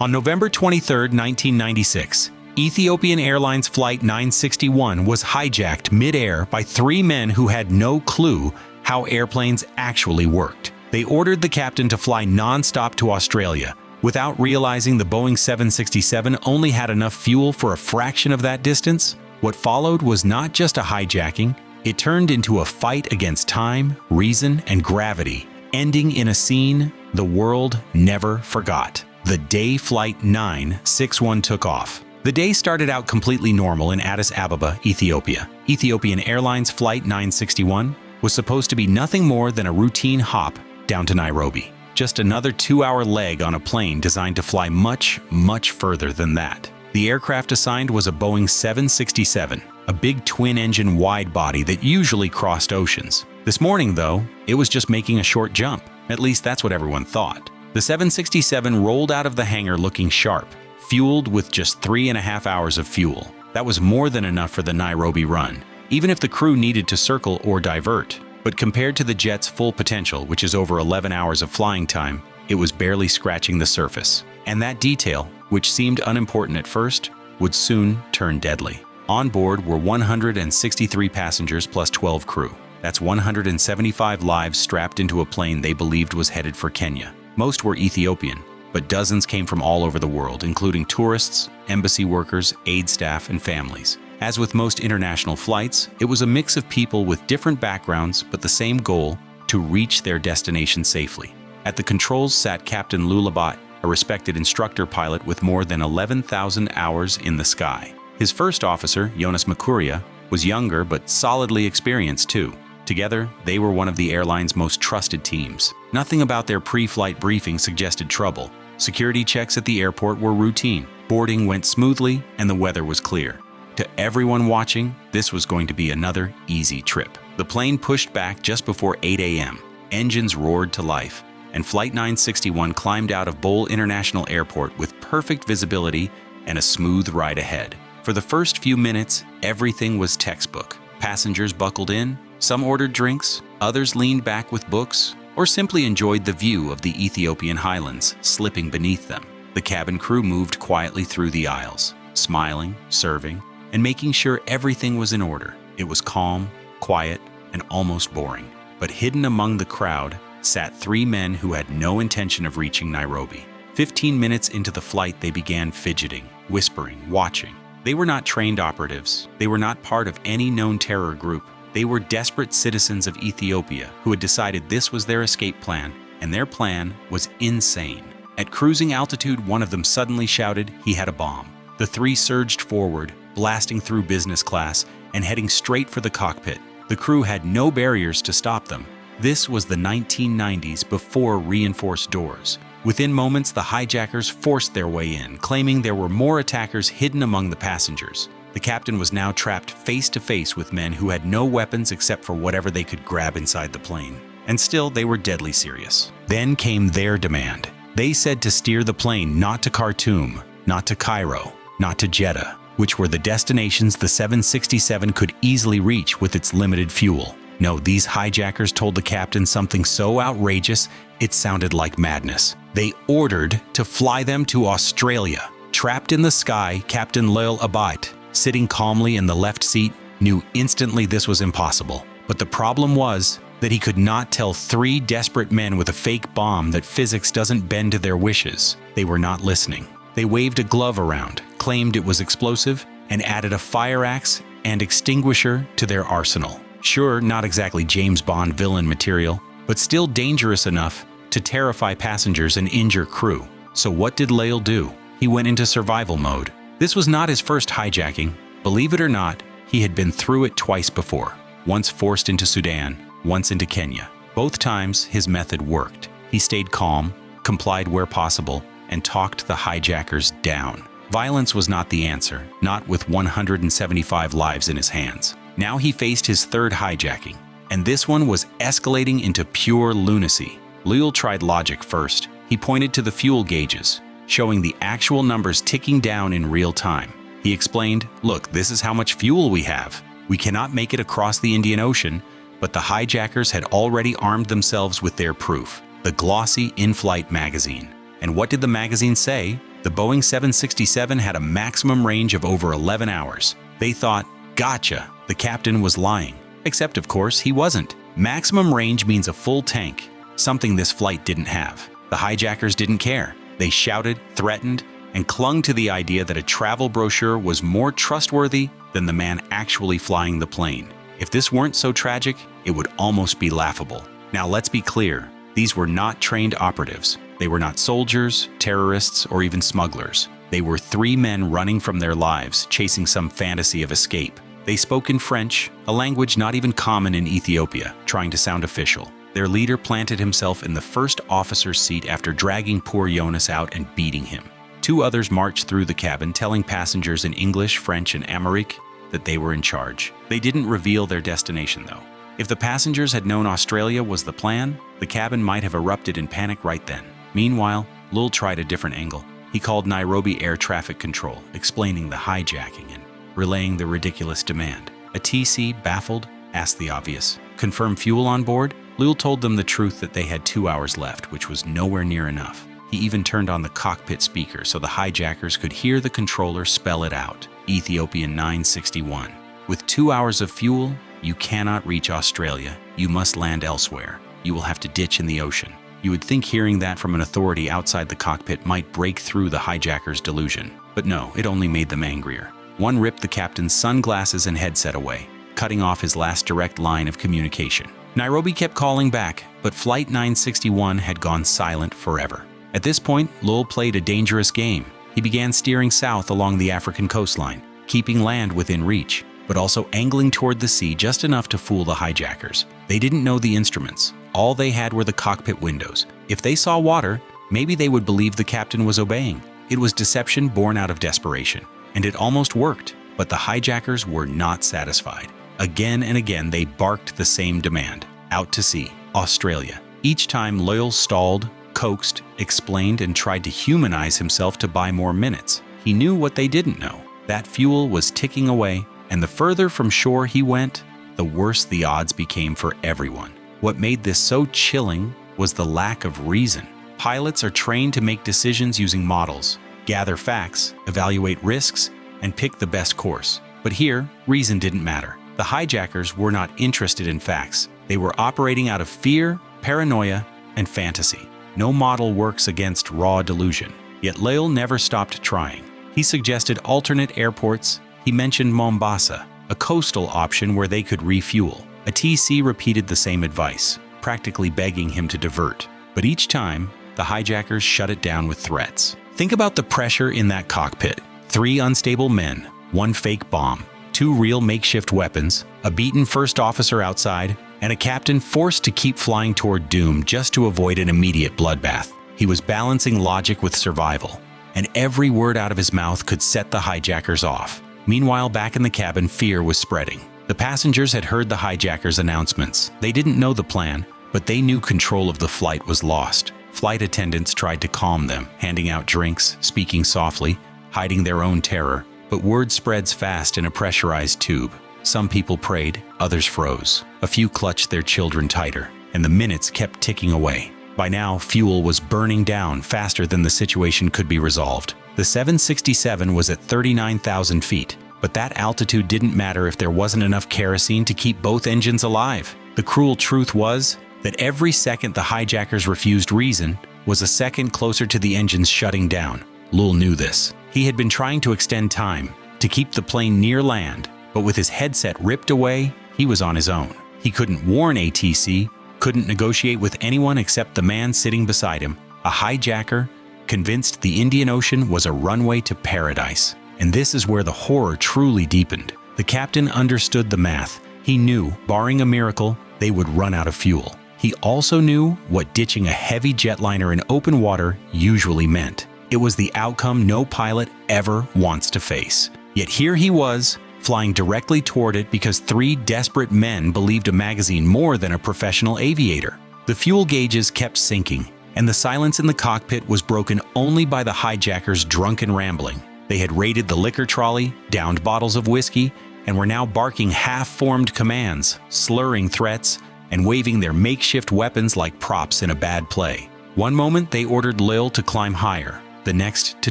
On November 23, 1996, Ethiopian Airlines Flight 961 was hijacked mid-air by three men who had no clue how airplanes actually worked. They ordered the captain to fly non-stop to Australia, without realizing the Boeing 767 only had enough fuel for a fraction of that distance. What followed was not just a hijacking, it turned into a fight against time, reason, and gravity, ending in a scene the world never forgot. The day Flight 961 took off. The day started out completely normal in Addis Ababa, Ethiopia. Ethiopian Airlines Flight 961 was supposed to be nothing more than a routine hop down to Nairobi. Just another 2-hour leg on a plane designed to fly much, much further than that. The aircraft assigned was a Boeing 767, a big twin-engine wide-body that usually crossed oceans. This morning, though, it was just making a short jump. At least that's what everyone thought. The 767 rolled out of the hangar looking sharp, fueled with just 3.5 hours of fuel. That was more than enough for the Nairobi run, even if the crew needed to circle or divert. But compared to the jet's full potential, which is over 11 hours of flying time, it was barely scratching the surface. And that detail, which seemed unimportant at first, would soon turn deadly. On board were 163 passengers plus 12 crew. That's 175 lives strapped into a plane they believed was headed for Kenya. Most were Ethiopian, but dozens came from all over the world, including tourists, embassy workers, aid staff, and families. As with most international flights, it was a mix of people with different backgrounds but the same goal: to reach their destination safely. At the controls sat Captain Lulabat, a respected instructor pilot with more than 11,000 hours in the sky. His first officer, Jonas Makuria, was younger but solidly experienced too. Together, they were one of the airline's most trusted teams. Nothing about their pre-flight briefing suggested trouble. Security checks at the airport were routine. Boarding went smoothly, and the weather was clear. To everyone watching, this was going to be another easy trip. The plane pushed back just before 8 a.m. Engines roared to life, and Flight 961 climbed out of Bole International Airport with perfect visibility and a smooth ride ahead. For the first few minutes, everything was textbook. Passengers buckled in, some ordered drinks, others leaned back with books, or simply enjoyed the view of the Ethiopian highlands slipping beneath them. The cabin crew moved quietly through the aisles, smiling, serving, and making sure everything was in order. It was calm, quiet, and almost boring. But hidden among the crowd sat three men who had no intention of reaching Nairobi. 15 minutes into the flight, they began fidgeting, whispering, watching. They were not trained operatives. They were not part of any known terror group. They were desperate citizens of Ethiopia who had decided this was their escape plan, and their plan was insane. At cruising altitude, one of them suddenly shouted he had a bomb. The three surged forward, blasting through business class and heading straight for the cockpit. The crew had no barriers to stop them. This was the 1990s before reinforced doors. Within moments, the hijackers forced their way in, claiming there were more attackers hidden among the passengers. The captain was now trapped face to face with men who had no weapons except for whatever they could grab inside the plane. And still, they were deadly serious. Then came their demand. They said to steer the plane not to Khartoum, not to Cairo, not to Jeddah, which were the destinations the 767 could easily reach with its limited fuel. No, these hijackers told the captain something so outrageous, it sounded like madness. They ordered to fly them to Australia. Trapped in the sky, Captain Lil Abite, sitting calmly in the left seat, knew instantly this was impossible. But the problem was that he could not tell three desperate men with a fake bomb that physics doesn't bend to their wishes. They were not listening. They waved a glove around, claimed it was explosive, and added a fire axe and extinguisher to their arsenal. Sure, not exactly James Bond villain material, but still dangerous enough to terrify passengers and injure crew. So what did Lael do? He went into survival mode. This was not his first hijacking. Believe it or not, he had been through it twice before. Once forced into Sudan, once into Kenya. Both times, his method worked. He stayed calm, complied where possible, and talked the hijackers down. Violence was not the answer, not with 175 lives in his hands. Now he faced his third hijacking, and this one was escalating into pure lunacy. Lael tried logic first. He pointed to the fuel gauges, showing the actual numbers ticking down in real time. He explained, "Look, this is how much fuel we have. We cannot make it across the Indian Ocean," but the hijackers had already armed themselves with their proof, the glossy in-flight magazine. And what did the magazine say? The Boeing 767 had a maximum range of over 11 hours. They thought, gotcha, the captain was lying. Except, of course, he wasn't. Maximum range means a full tank, something this flight didn't have. The hijackers didn't care. They shouted, threatened, and clung to the idea that a travel brochure was more trustworthy than the man actually flying the plane. If this weren't so tragic, it would almost be laughable. Now let's be clear, these were not trained operatives. They were not soldiers, terrorists, or even smugglers. They were three men running from their lives, chasing some fantasy of escape. They spoke in French, a language not even common in Ethiopia, trying to sound official. Their leader planted himself in the first officer's seat after dragging poor Jonas out and beating him. Two others marched through the cabin, telling passengers in English, French, and Amharic that they were in charge. They didn't reveal their destination, though. If the passengers had known Australia was the plan, the cabin might have erupted in panic right then. Meanwhile, Lul tried a different angle. He called Nairobi Air Traffic Control, explaining the hijacking and relaying the ridiculous demand. A TC, baffled, asked the obvious. Confirm fuel on board? Lul told them the truth that they had 2 hours left, which was nowhere near enough. He even turned on the cockpit speaker so the hijackers could hear the controller spell it out. Ethiopian 961. With 2 hours of fuel, you cannot reach Australia. You must land elsewhere. You will have to ditch in the ocean. You would think hearing that from an authority outside the cockpit might break through the hijackers' delusion. But no, it only made them angrier. One ripped the captain's sunglasses and headset away, cutting off his last direct line of communication. Nairobi kept calling back, but Flight 961 had gone silent forever. At this point, Lul played a dangerous game. He began steering south along the African coastline, keeping land within reach, but also angling toward the sea just enough to fool the hijackers. They didn't know the instruments. All they had were the cockpit windows. If they saw water, maybe they would believe the captain was obeying. It was deception born out of desperation, and it almost worked, but the hijackers were not satisfied. Again and again, they barked the same demand: out to sea, Australia. Each time, Loyal stalled, coaxed, explained, and tried to humanize himself to buy more minutes. He knew what they didn't know. That fuel was ticking away, and the further from shore he went, the worse the odds became for everyone. What made this so chilling was the lack of reason. Pilots are trained to make decisions using models, gather facts, evaluate risks, and pick the best course. But here, reason didn't matter. The hijackers were not interested in facts. They were operating out of fear, paranoia, and fantasy. No model works against raw delusion. Yet Loyal never stopped trying. He suggested alternate airports. He mentioned Mombasa, a coastal option where they could refuel. A TC repeated the same advice, practically begging him to divert. But each time, the hijackers shut it down with threats. Think about the pressure in that cockpit. 3 unstable men, 1 fake bomb, 2 real makeshift weapons, a beaten first officer outside, and a captain forced to keep flying toward doom just to avoid an immediate bloodbath. He was balancing logic with survival, and every word out of his mouth could set the hijackers off. Meanwhile, back in the cabin, fear was spreading. The passengers had heard the hijackers' announcements. They didn't know the plan, but they knew control of the flight was lost. Flight attendants tried to calm them, handing out drinks, speaking softly, hiding their own terror. But word spreads fast in a pressurized tube. Some people prayed, others froze. A few clutched their children tighter, and the minutes kept ticking away. By now, fuel was burning down faster than the situation could be resolved. The 767 was at 39,000 feet, but that altitude didn't matter if there wasn't enough kerosene to keep both engines alive. The cruel truth was that every second the hijackers refused reason was a second closer to the engines shutting down. Lul knew this. He had been trying to extend time, to keep the plane near land, but with his headset ripped away, he was on his own. He couldn't warn ATC, couldn't negotiate with anyone except the man sitting beside him, a hijacker, convinced the Indian Ocean was a runway to paradise. And this is where the horror truly deepened. The captain understood the math. He knew, barring a miracle, they would run out of fuel. He also knew what ditching a heavy jetliner in open water usually meant. It was the outcome no pilot ever wants to face. Yet here he was, flying directly toward it because 3 desperate men believed a magazine more than a professional aviator. The fuel gauges kept sinking, and the silence in the cockpit was broken only by the hijackers' drunken rambling. They had raided the liquor trolley, downed bottles of whiskey, and were now barking half-formed commands, slurring threats, and waving their makeshift weapons like props in a bad play. One moment they ordered Lil to climb higher. the next to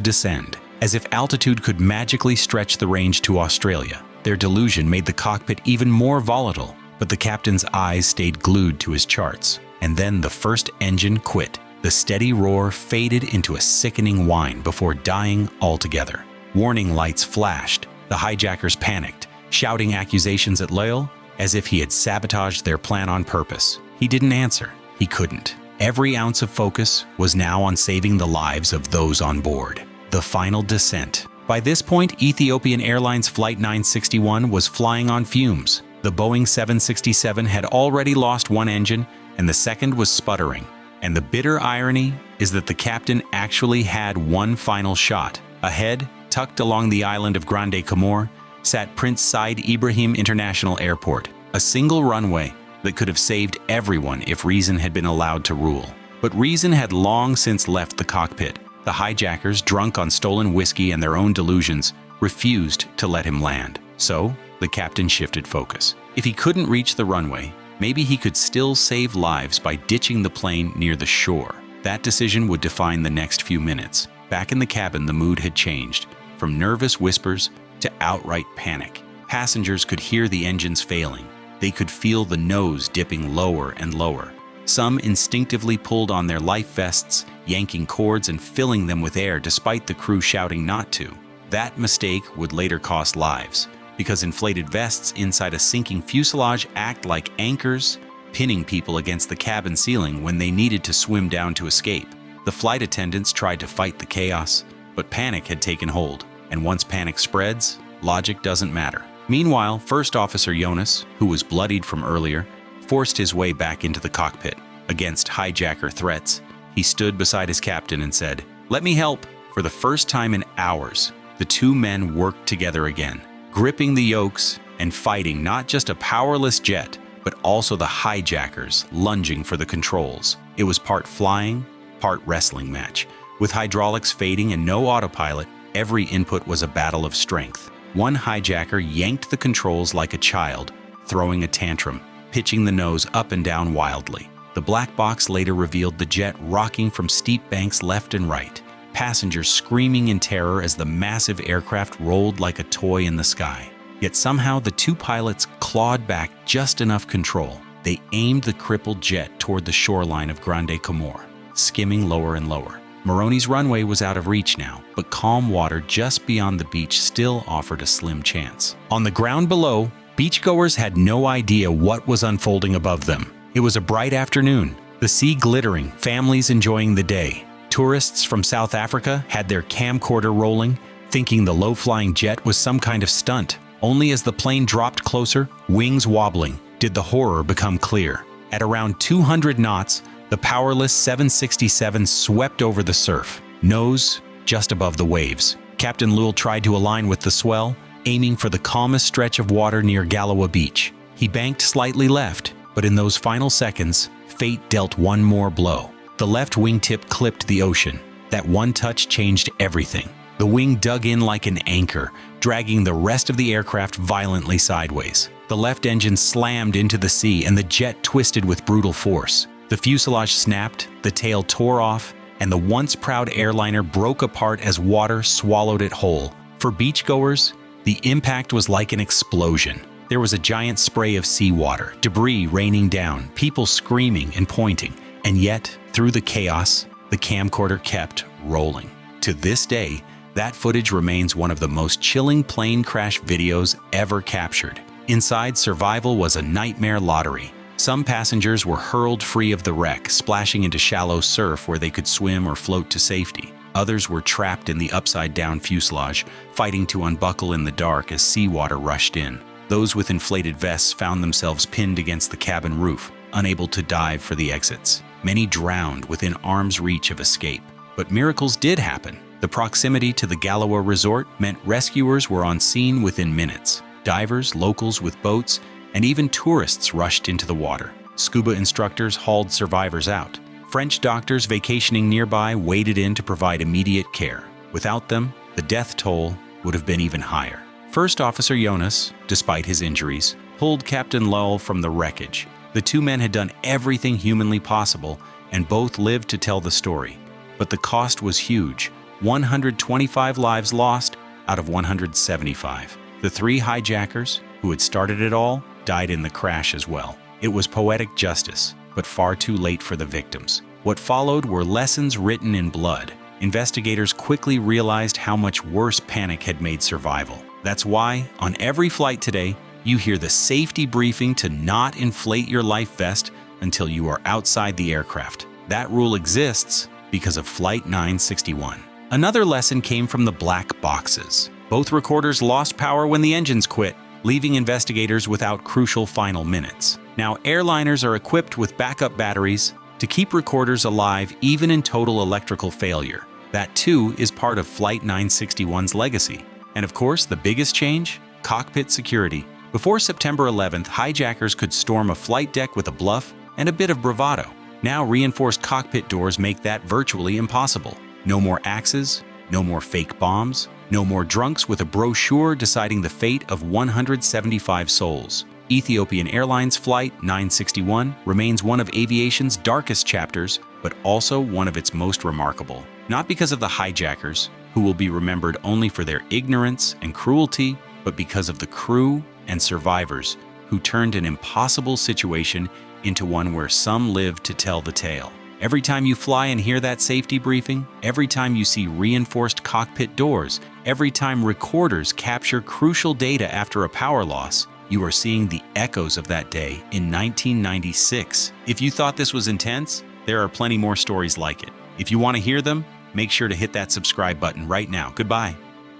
descend. As if altitude could magically stretch the range to Australia, their delusion made the cockpit even more volatile, but the captain's eyes stayed glued to his charts. And then the first engine quit. The steady roar faded into a sickening whine before dying altogether. Warning lights flashed. The hijackers panicked, shouting accusations at Loyal as if he had sabotaged their plan on purpose. He didn't answer. He couldn't. Every ounce of focus was now on saving the lives of those on board. The final descent. By this point, Ethiopian Airlines Flight 961 was flying on fumes. The Boeing 767 had already lost one engine, and the second was sputtering. And the bitter irony is that the captain actually had one final shot. Ahead, tucked along the island of Grande Comore, sat Prince Said Ibrahim International Airport, a single runway that could have saved everyone if reason had been allowed to rule. But reason had long since left the cockpit. The hijackers, drunk on stolen whiskey and their own delusions, refused to let him land. So, the captain shifted focus. If he couldn't reach the runway, maybe he could still save lives by ditching the plane near the shore. That decision would define the next few minutes. Back in the cabin, the mood had changed, from nervous whispers to outright panic. Passengers could hear the engines failing. They could feel the nose dipping lower and lower. Some instinctively pulled on their life vests, yanking cords and filling them with air despite the crew shouting not to. That mistake would later cost lives, because inflated vests inside a sinking fuselage act like anchors, pinning people against the cabin ceiling when they needed to swim down to escape. The flight attendants tried to fight the chaos, but panic had taken hold, and once panic spreads, logic doesn't matter. Meanwhile, First Officer Jonas, who was bloodied from earlier, forced his way back into the cockpit. Against hijacker threats, he stood beside his captain and said, "Let me help." For the first time in hours, the two men worked together again, gripping the yokes and fighting not just a powerless jet, but also the hijackers lunging for the controls. It was part flying, part wrestling match. With hydraulics fading and no autopilot, every input was a battle of strength. One hijacker yanked the controls like a child, throwing a tantrum, pitching the nose up and down wildly. The black box later revealed the jet rocking from steep banks left and right, passengers screaming in terror as the massive aircraft rolled like a toy in the sky. Yet somehow the two pilots clawed back just enough control. They aimed the crippled jet toward the shoreline of Grande Comore, skimming lower and lower. Moroni's runway was out of reach now, but calm water just beyond the beach still offered a slim chance. On the ground below, beachgoers had no idea what was unfolding above them. It was a bright afternoon, the sea glittering, families enjoying the day. Tourists from South Africa had their camcorder rolling, thinking the low-flying jet was some kind of stunt. Only as the plane dropped closer, wings wobbling, did the horror become clear. At around 200 knots, the powerless 767 swept over the surf, nose just above the waves. Captain Lul tried to align with the swell, aiming for the calmest stretch of water near Galawa Beach. He banked slightly left, but in those final seconds, fate dealt one more blow. The left wingtip clipped the ocean. That one touch changed everything. The wing dug in like an anchor, dragging the rest of the aircraft violently sideways. The left engine slammed into the sea and the jet twisted with brutal force. The fuselage snapped, the tail tore off, and the once proud airliner broke apart as water swallowed it whole. For beachgoers, the impact was like an explosion. There was a giant spray of seawater, debris raining down, people screaming and pointing. And yet, through the chaos, the camcorder kept rolling. To this day, that footage remains one of the most chilling plane crash videos ever captured. Inside, survival was a nightmare lottery. Some passengers were hurled free of the wreck, splashing into shallow surf where they could swim or float to safety. Others were trapped in the upside-down fuselage, fighting to unbuckle in the dark as seawater rushed in. Those with inflated vests found themselves pinned against the cabin roof, unable to dive for the exits. Many drowned within arm's reach of escape. But miracles did happen. The proximity to the Galawa resort meant rescuers were on scene within minutes. Divers, locals with boats, and even tourists rushed into the water. Scuba instructors hauled survivors out. French doctors vacationing nearby waded in to provide immediate care. Without them, the death toll would have been even higher. First Officer Jonas, despite his injuries, pulled Captain Lowell from the wreckage. The two men had done everything humanly possible, and both lived to tell the story. But the cost was huge. 125 lives lost out of 175. The 3 hijackers, who had started it all, died in the crash as well. It was poetic justice, but far too late for the victims. What followed were lessons written in blood. Investigators quickly realized how much worse panic had made survival. That's why, on every flight today, you hear the safety briefing to not inflate your life vest until you are outside the aircraft. That rule exists because of Flight 961. Another lesson came from the black boxes. Both recorders lost power when the engines quit, leaving investigators without crucial final minutes. Now, airliners are equipped with backup batteries to keep recorders alive even in total electrical failure. That too is part of Flight 961's legacy. And of course, the biggest change? Cockpit security. Before September 11th, hijackers could storm a flight deck with a bluff and a bit of bravado. Now, reinforced cockpit doors make that virtually impossible. No more axes, no more fake bombs, no more drunks with a brochure deciding the fate of 175 souls. Ethiopian Airlines Flight 961 remains one of aviation's darkest chapters, but also one of its most remarkable. Not because of the hijackers, who will be remembered only for their ignorance and cruelty, but because of the crew and survivors who turned an impossible situation into one where some lived to tell the tale. Every time you fly and hear that safety briefing, every time you see reinforced cockpit doors, every time recorders capture crucial data after a power loss, you are seeing the echoes of that day in 1996. If you thought this was intense, there are plenty more stories like it. If you want to hear them, make sure to hit that subscribe button right now. Goodbye.